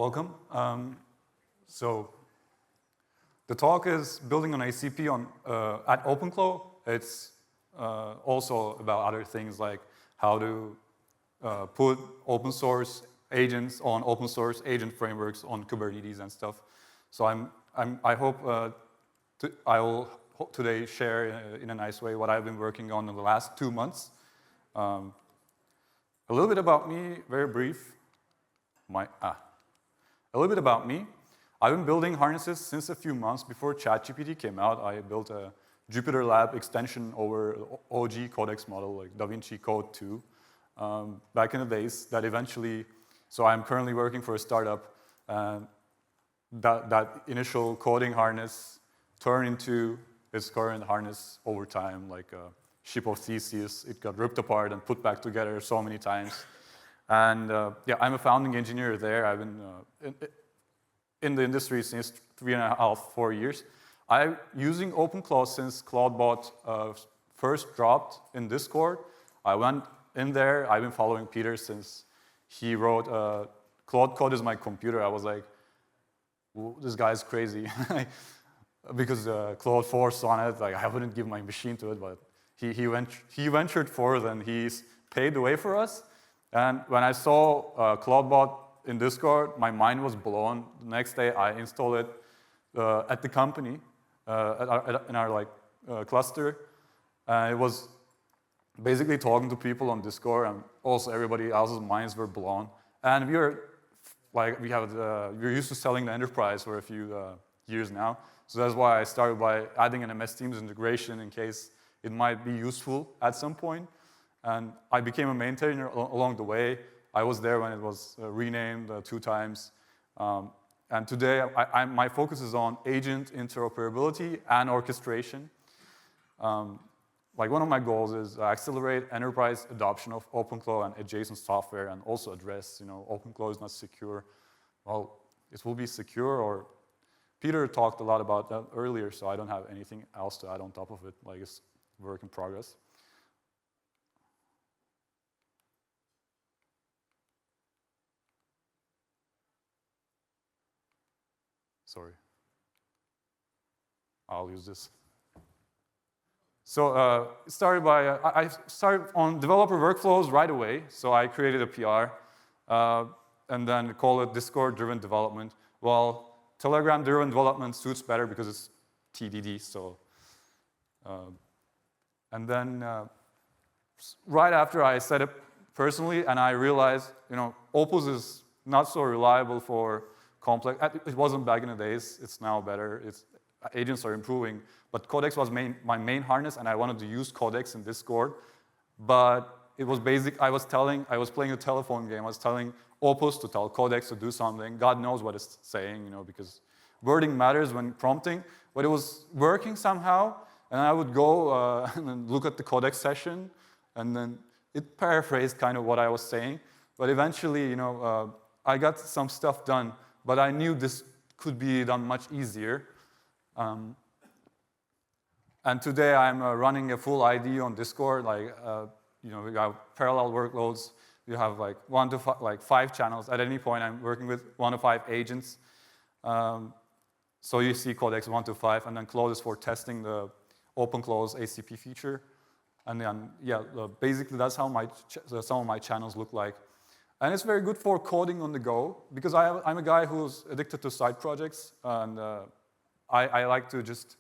welcome. So the talk is building on ACP at OpenClaw. It's also about other things like how to put open source agents on open source agent frameworks on Kubernetes and stuff. So I hope I will today share in a nice way what I've been working on in the last 2 months. A little bit about me, very brief. A little bit about me. I've been building harnesses since a few months before ChatGPT came out. I built a Jupyter Lab extension over OG codex model, like DaVinci Code 2, back in the days that eventually, so I'm currently working for a startup, and that initial coding harness turned into its current harness over time, like a ship of Theseus. It got ripped apart and put back together so many times. And yeah, I'm a founding engineer there. I've been in the industry since 3.5, 4 years. I'm using OpenClaw since CloudBot first dropped in Discord. I went in there. I've been following Peter since he wrote, Claude Code is my computer. I was like, this guy's crazy. Because Claude forced on it. Like, I wouldn't give my machine to it, but he ventured forth and he's paved the way for us. And when I saw CloudBot in Discord, my mind was blown. The next day, I installed it at the company, in our cluster. It was basically talking to people on Discord, and also everybody else's minds were blown. And we're used to selling the enterprise for a few years now. So that's why I started by adding an MS Teams integration in case it might be useful at some point. And I became a maintainer along the way. I was there when it was renamed 2 times. And today, my focus is on agent interoperability and orchestration. Like one of my goals is accelerate enterprise adoption of OpenClaw and adjacent software, and also address, OpenClaw is not secure. Well, it will be secure, or Peter talked a lot about that earlier, so I don't have anything else to add on top of it. Like, it's work in progress. Sorry. I'll use this. So I started on developer workflows right away. So I created a PR and then call it Discord-driven development. Well, Telegram-driven development suits better because it's TDD. So, and then right after I set it personally, and I realized, Opus is not so reliable for complex. It wasn't back in the days. It's now better. Agents are improving. But Codex was my main harness, and I wanted to use Codex in Discord. But it was basic. I was playing a telephone game. I was telling Opus to tell Codex to do something. God knows what it's saying, because wording matters when prompting. But it was working somehow, and I would go and look at the Codex session, and then it paraphrased kind of what I was saying. But eventually, I got some stuff done. But I knew this could be done much easier. And today I'm running a full IDE on Discord. We have parallel workloads. We have 1 to 5 channels. At any point, I'm working with 1 to 5 agents. So you see Codex 1 to 5, and then Claude is for testing the OpenClaw's ACP feature. And then, yeah, basically that's how some of my channels look like. And it's very good for coding on the go, because I'm a guy who's addicted to side projects, and I like to just,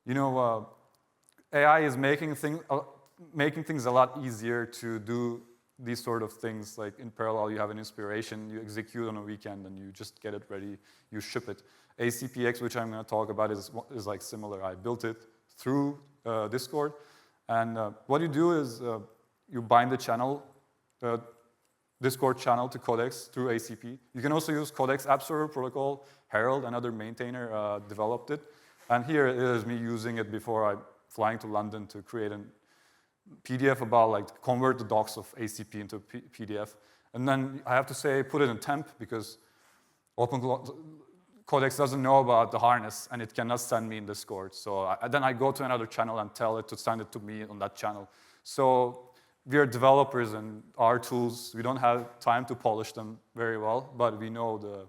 AI is making things a lot easier to do these sort of things. Like in parallel, you have an inspiration, you execute on a weekend, and you just get it ready, you ship it. ACPX, which I'm going to talk about, is like similar. I built it through Discord, and what you do is you bind the channel, Discord channel to Codex through ACP. You can also use Codex App Server Protocol. Harold, another maintainer, developed it. And here it is me using it before I'm flying to London to create a PDF about convert the docs of ACP into PDF. And then I have to say, put it in temp, because OpenClaw Codex doesn't know about the harness, and it cannot send me in Discord. So then I go to another channel and tell it to send it to me on that channel. So we are developers and our tools, we don't have time to polish them very well, but we know the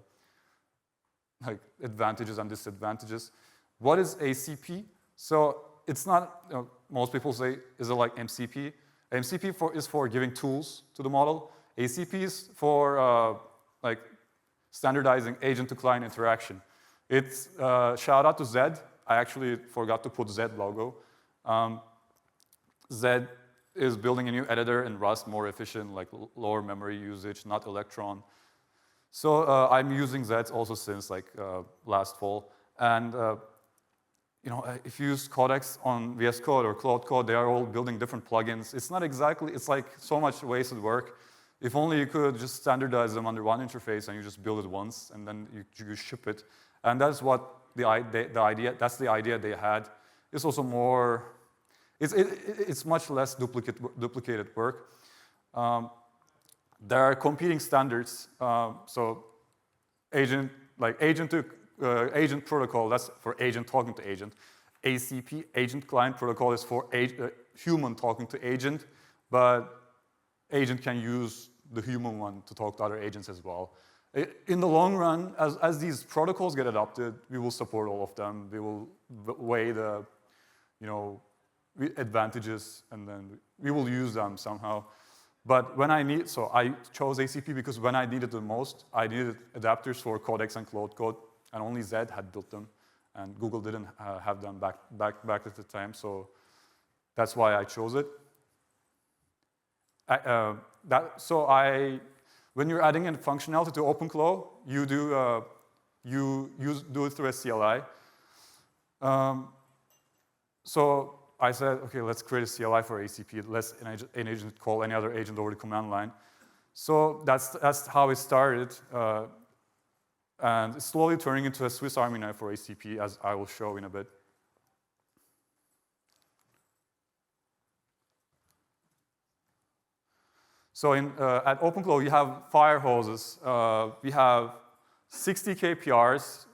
advantages and disadvantages. What is ACP? So it's not, most people say, is it like MCP? MCP is for giving tools to the model. ACP is for standardizing agent-to-client interaction. It's shout out to Zed. I actually forgot to put Zed logo. Zed is building a new editor in Rust, more efficient, like lower memory usage, not Electron. So I'm using Zed also since last fall. And if you use Codex on VS Code or Cloud Code, they are all building different plugins. It's not exactly, it's like so much wasted work. If only you could just standardize them under one interface and you just build it once and then you ship it. And that's what the idea they had. It's also more, it's much less duplicated work. There are competing standards. So agent protocol, that's for agent talking to agent. ACP, agent client protocol, is for human talking to agent, but agent can use the human one to talk to other agents as well. In the long run, as these protocols get adopted, we will support all of them. We will weigh the advantages, and then we will use them somehow. But when I chose ACP because when I needed the most, I needed adapters for Codex and Cloud Code, and only Zed had built them, and Google didn't have them back at the time, so that's why I chose it. When you're adding in functionality to OpenClaw, you do it through a CLI. So I said, okay, let's create a CLI for ACP. Let's an agent call any other agent over the command line. So that's how it started, and it's slowly turning into a Swiss Army knife for ACP, as I will show in a bit. So at OpenClaw, you have firehoses. We have 60 KPRs,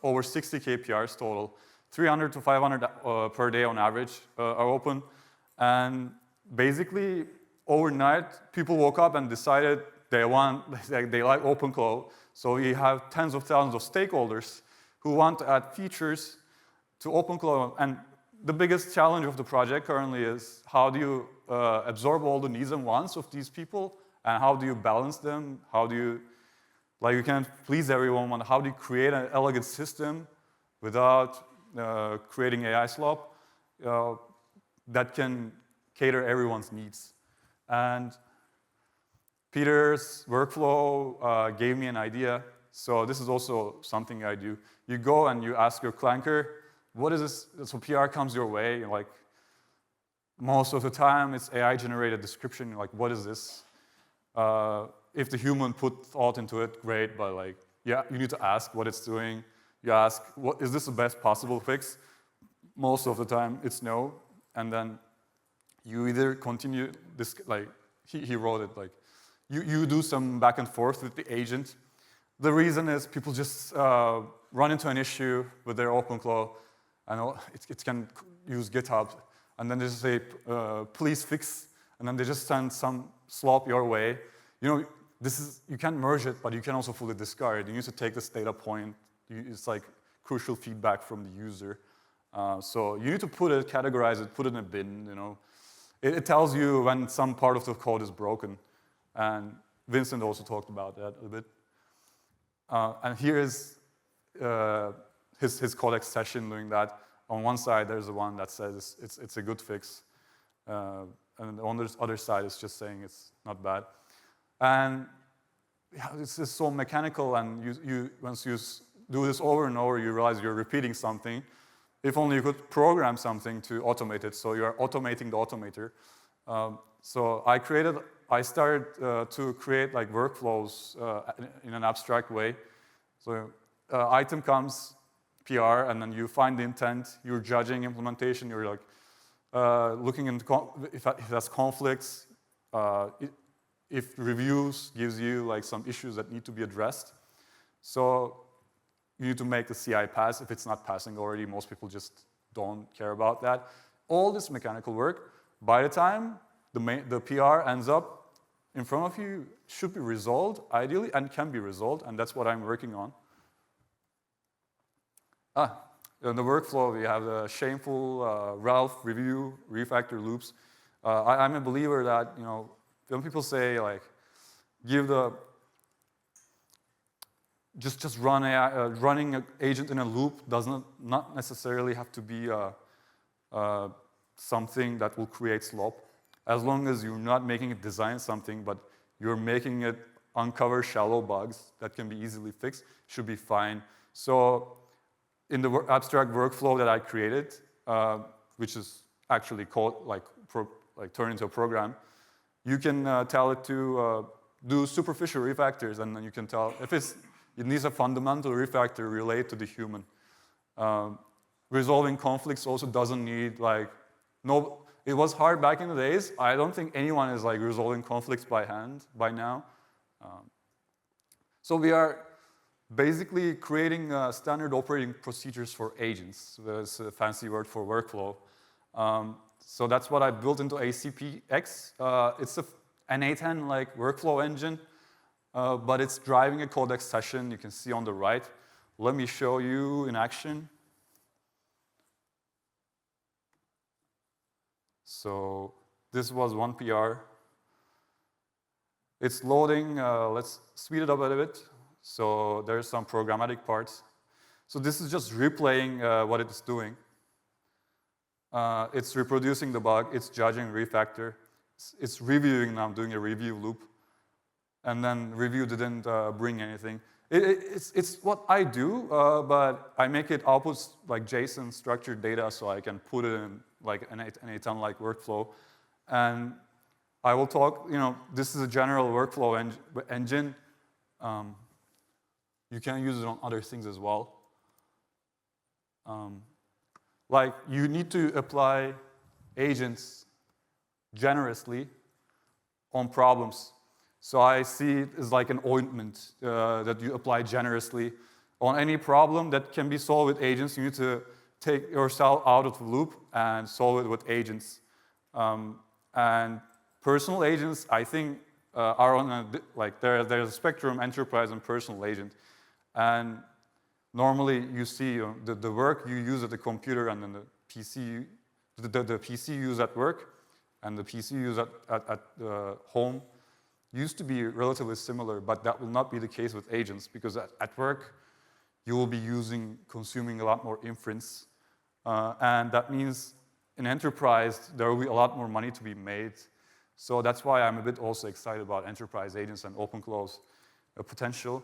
over 60 KPRs total. 300 to 500 per day on average are open. And basically, overnight, people woke up and decided they like OpenClaw. So we have tens of thousands of stakeholders who want to add features to OpenClaw. And the biggest challenge of the project currently is how do you absorb all the needs and wants of these people, and how do you balance them? How do you, you can't please everyone. How do you create an elegant system without creating AI slop that can cater everyone's needs? And Peter's workflow gave me an idea. So this is also something I do. You go and you ask your clanker, what is this? So PR comes your way, most of the time it's AI-generated description, what is this? If the human put thought into it, great, but you need to ask what it's doing. You ask, is this the best possible fix? Most of the time it's no, and then you either continue this, he wrote it, you do some back and forth with the agent. The reason is people just run into an issue with their OpenClaw, and it can use GitHub, and then they just say, please fix, and then they just send some slop your way. You can merge it, but you can also fully discard. You need to take this data point. It's crucial feedback from the user. So you need to categorize it, put it in a bin, It tells you when some part of the code is broken. And Vincent also talked about that a bit. And here is his Codex session doing that. On one side, there's the one that says it's a good fix. And on the other side, it's just saying it's not bad. And it's just so mechanical, and once you do this over and over, you realize you're repeating something. If only you could program something to automate it, so you're automating the automator. So I started to create workflows in an abstract way. So item comes, PR, and then you find the intent, you're judging implementation, you're looking into if there's conflicts, if reviews gives you some issues that need to be addressed. So you need to make the CI pass. If it's not passing already, most people just don't care about that. All this mechanical work, by the time the PR ends up in front of you, should be resolved, ideally, and can be resolved, and that's what I'm working on. In the workflow, we have the shameful Ralph review refactor loops. I'm a believer that, when people say, like, give the, just run running an agent in a loop does not necessarily have to be something that will create slop. As long as you're not making it design something, but you're making it uncover shallow bugs that can be easily fixed, should be fine. So in the abstract workflow that I created, which is actually called, turned into a program, you can tell it to do superficial refactors, and then you can tell if it needs a fundamental refactor related to the human. Resolving conflicts also doesn't need, it was hard back in the days. I don't think anyone is resolving conflicts by hand by now. So we are basically creating standard operating procedures for agents. That's a fancy word for workflow. So that's what I built into ACPX. It's an A10 workflow engine, but it's driving a codex session. You can see on the right. Let me show you in action. So this was one PR. It's loading. Let's speed it up a little bit. So there's some programmatic parts. So this is just replaying what it's doing. It's reproducing the bug. It's judging refactor. It's reviewing now, doing a review loop. And then review didn't bring anything. It's what I do, but I make it outputs like JSON structured data so I can put it in an A10-like workflow. And I will talk, this is a general workflow engine. You can use it on other things as well. You need to apply agents generously on problems. So I see it as like an ointment that you apply generously. On any problem that can be solved with agents, you need to take yourself out of the loop and solve it with agents. And personal agents, I think, are on there's a spectrum, enterprise and personal agent. And normally you see the work you use at the computer and then the PC, the PC you use at work and the PC you use at home used to be relatively similar, but that will not be the case with agents because at work you will be consuming a lot more inference. And that means in enterprise, there will be a lot more money to be made. So that's why I'm a bit also excited about enterprise agents and OpenClaw's potential.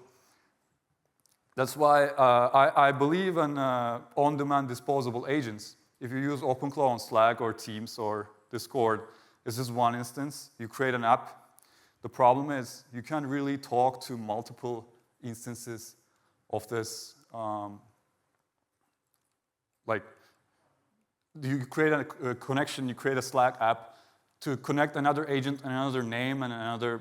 That's why I believe in on-demand disposable agents. If you use OpenClaw on Slack or Teams or Discord, this is one instance. You create an app. The problem is you can't really talk to multiple instances of this. You create a connection, you create a Slack app to connect another agent and another name and another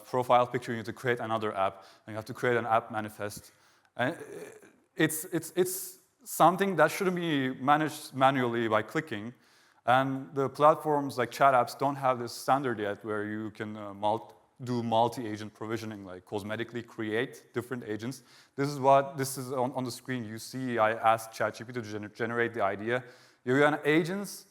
profile picture. You need to create another app, and you have to create an app manifest. And it's something that shouldn't be managed manually by clicking. And the platforms like chat apps don't have this standard yet where you can do multi-agent provisioning, like cosmetically create different agents. This is on the screen. You see I asked ChatGPT to generate the idea. You have agents,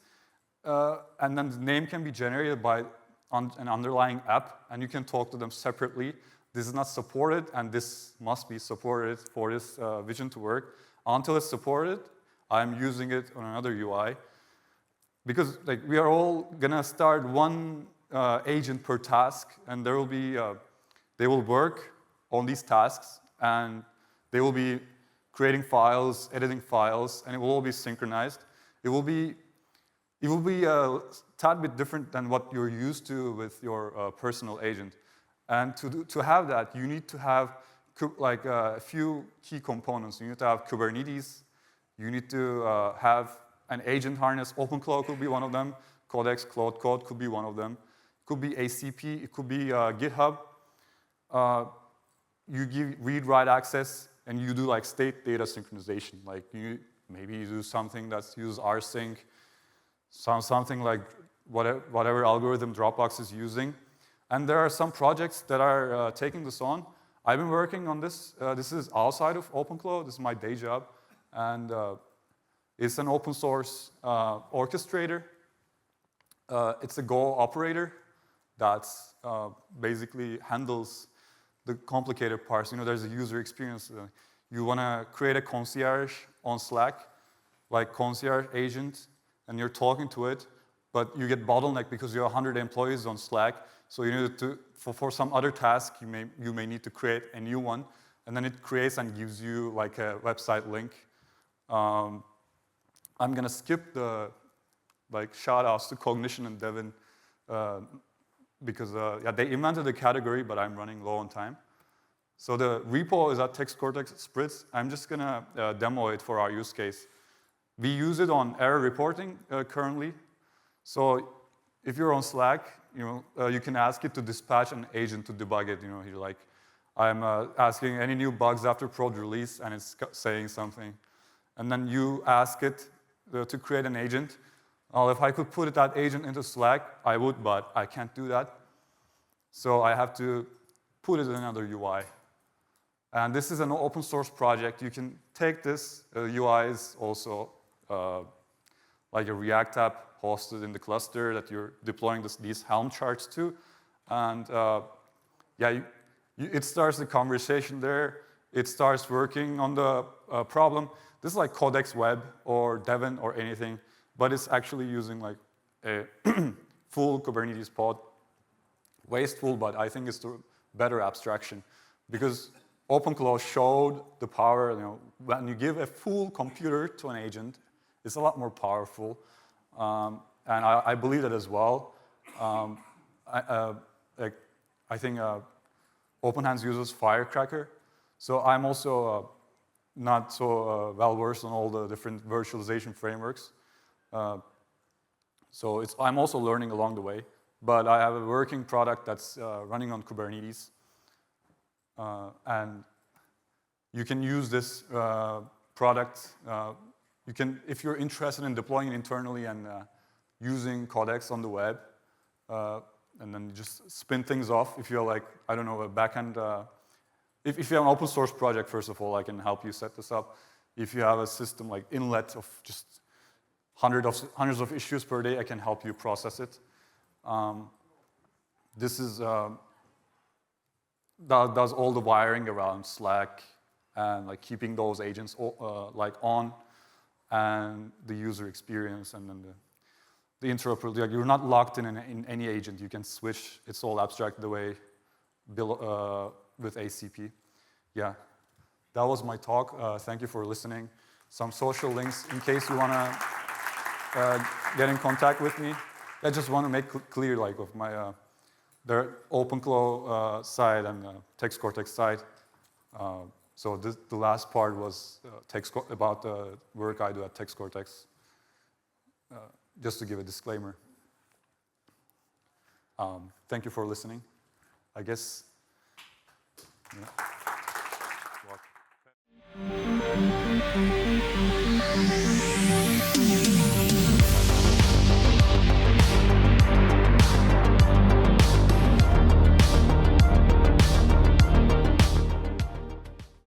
and then the name can be generated by an underlying app, and you can talk to them separately. This is not supported, and this must be supported for this vision to work. Until it's supported, I'm using it on another UI. Because we are all gonna start one agent per task, and they will work on these tasks, and they will be creating files, editing files, and it will all be synchronized. It will be a tad bit different than what you're used to with your personal agent. And to have that, you need to have a few key components. You need to have Kubernetes. You need to have an agent harness. OpenClaw could be one of them. Codex, Cloud Code could be one of them. It could be ACP. It could be GitHub. You give read-write access, and you do state data synchronization. Maybe you do something that uses rsync, something like whatever algorithm Dropbox is using. And there are some projects that are taking this on. I've been working on this. This is outside of OpenClaw. This is my day job. And it's an open source orchestrator. It's a Go operator that basically handles the complicated parts. You know, there's a user experience. You want to create a concierge on Slack, like concierge agent, and you're talking to it, but you get bottlenecked because you have 100 employees on Slack. So you need to, for some other task, you may need to create a new one, and then it creates and gives you like a website link. I'm gonna skip the shout outs to Cognition and Devin because yeah, they invented the category, but I'm running low on time. So the repo is at TextCortex Spritz. I'm just gonna demo it for our use case. We use it on error reporting currently. So if you're on Slack, you can ask it to dispatch an agent to debug it. You're like, I'm asking any new bugs after prod release, and it's saying something. And then you ask it to create an agent. If I could put that agent into Slack, I would, but I can't do that. So I have to put it in another UI. And this is an open source project. You can take this. UI is also like a React app hosted in the cluster that you're deploying these Helm charts to. And yeah, it starts the conversation there. It starts working on the problem. This is like Codex Web or Devin or anything, but it's actually using like a full Kubernetes pod. Wasteful, but I think it's the better abstraction. Because OpenClaw showed the power, when you give a full computer to an agent, it's a lot more powerful. And I believe that as well. I think OpenHands uses Firecracker. So I'm also not so well-versed on all the different virtualization frameworks. So I'm also learning along the way. But I have a working product that's running on Kubernetes. And you can use this product. If you're interested in deploying it internally and using Codex on the web, and then just spin things off. If you're like, I don't know, a backend, if you have an open source project, first of all, I can help you set this up. If you have a system like inlet of just hundreds of issues per day, I can help you process it. This is does all the wiring around Slack and like keeping those agents like on, and the user experience, and then the interoperability. Like, you're not locked in any agent. You can switch. It's all abstracted away with ACP. Yeah, that was my talk. Thank you for listening. Some social links in case you want to get in contact with me. I just want to make clear, like, of my the OpenClaw side and TextCortex side. So the last part was about the work I do at TextCortex. Just to give a disclaimer. Thank you for listening. I guess. Yeah.